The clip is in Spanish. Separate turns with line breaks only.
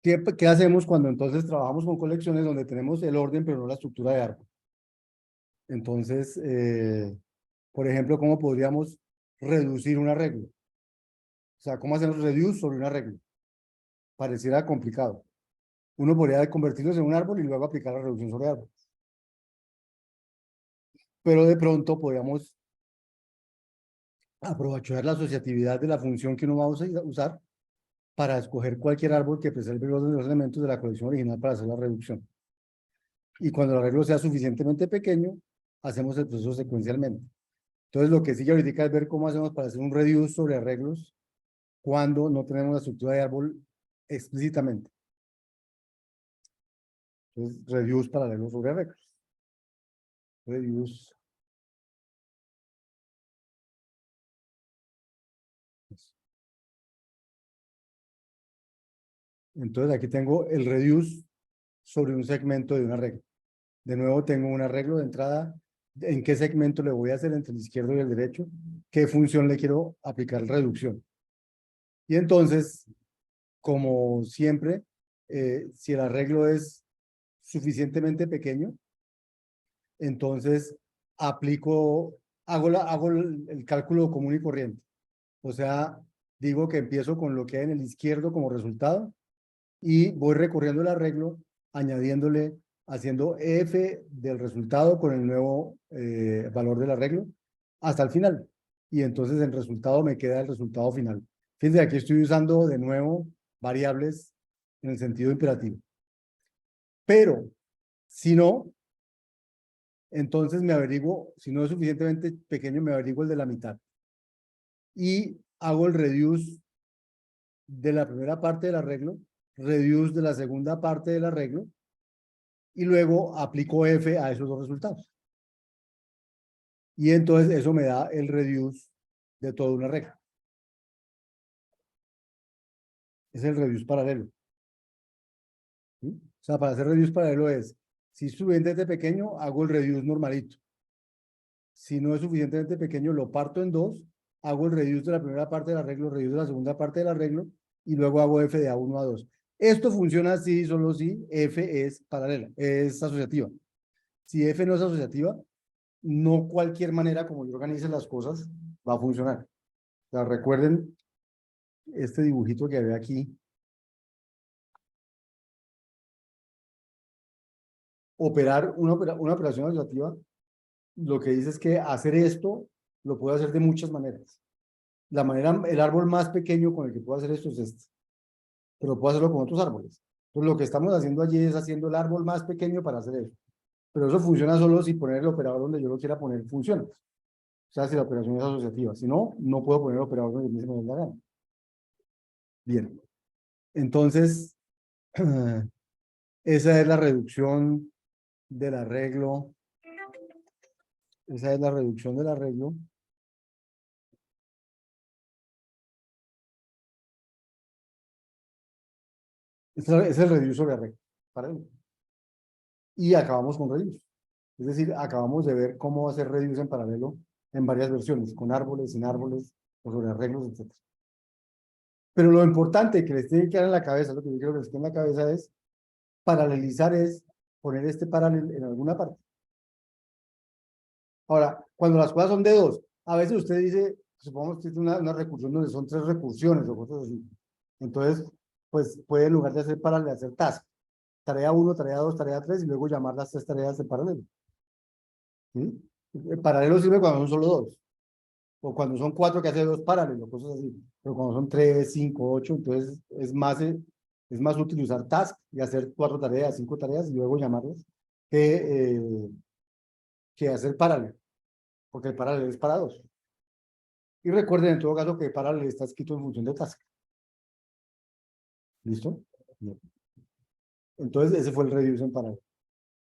¿Qué hacemos cuando entonces trabajamos con colecciones donde tenemos el orden pero no la estructura de árbol? Entonces, por ejemplo, ¿cómo podríamos reducir un arreglo? O sea, ¿cómo hacemos reduce sobre un arreglo? Pareciera complicado. Uno podría convertirlos en un árbol y luego aplicar la reducción sobre árbol. Pero de pronto podríamos aprovechar la asociatividad de la función que uno va a usar para escoger cualquier árbol que preserve los elementos de la colección original para hacer la reducción. Y cuando el arreglo sea suficientemente pequeño, hacemos el proceso secuencialmente. Entonces, lo que sigue ahorita es ver cómo hacemos para hacer un reduce sobre arreglos cuando no tenemos la estructura de árbol explícitamente. Entonces, reduce para arreglos sobre arreglos. Reduce. Entonces, aquí tengo el reduce sobre un segmento de un arreglo. De nuevo, tengo un arreglo de entrada. ¿En qué segmento le voy a hacer entre el izquierdo y el derecho? ¿Qué función le quiero aplicar reducción? Y entonces, como siempre, si el arreglo es suficientemente pequeño, entonces hago el cálculo común y corriente. O sea, digo que empiezo con lo que hay en el izquierdo como resultado y voy recorriendo el arreglo, añadiéndole, haciendo f del resultado con el nuevo valor del arreglo hasta el final. Y entonces el resultado me queda el resultado final. Fíjense, aquí estoy usando de nuevo variables en el sentido imperativo. Pero, si no, entonces me averiguo, si no es suficientemente pequeño, me averiguo el de la mitad. Y hago el reduce de la primera parte del arreglo, reduce de la segunda parte del arreglo, y luego aplico F a esos dos resultados. Y entonces eso me da el reduce de toda una arreglo. Es el reduce paralelo. ¿Sí? O sea, para hacer reduce paralelo es, si es suficientemente pequeño, hago el reduce normalito. Si no es suficientemente pequeño, lo parto en dos, hago el reduce de la primera parte del arreglo, reduce de la segunda parte del arreglo, y luego hago F de A1 a 2. Esto funciona así solo si F es paralela, es asociativa. Si F no es asociativa, no cualquier manera como yo organice las cosas va a funcionar. O sea, recuerden este dibujito que había aquí. Operar una operación asociativa, lo que dice es que hacer esto lo puedo hacer de muchas maneras. El árbol más pequeño con el que puedo hacer esto es este, pero puedo hacerlo con otros árboles. Entonces, lo que estamos haciendo allí es haciendo el árbol más pequeño para hacer eso. Pero eso funciona solo si poner el operador donde yo lo quiera poner funciona. O sea, si la operación es asociativa. Si no, no puedo poner el operador donde me dé la gana. Bien. Entonces, esa es la reducción del arreglo. Esa es la reducción del arreglo. Es el reduce sobre arreglo. Paralelo. Y acabamos con reduce. Es decir, acabamos de ver cómo hacer reduce en paralelo en varias versiones, con árboles, sin árboles, o sobre arreglos, etc. Pero lo importante que les tiene que quedar en la cabeza, lo que yo quiero que les quede en la cabeza es, paralelizar es poner este paralelo en alguna parte. Ahora, cuando las cosas son de dos, a veces usted dice, supongamos que es una recursión donde son tres recursiones o cosas así. Entonces, pues puede en lugar de hacer paralelo, hacer task. Tarea 1, tarea 2, tarea 3 y luego llamar las tres tareas de paralelo. ¿Sí? El paralelo sirve cuando son solo dos. O cuando son cuatro que hace dos paralelos, cosas así. Pero cuando son tres, cinco, ocho, entonces es más útil usar task y hacer cuatro tareas, cinco tareas y luego llamarlas que hacer paralelo. Porque el paralelo es para dos. Y recuerden en todo caso que paralelo está escrito en función de task. ¿Listo? Bien. Entonces ese fue el reduce en paralelo.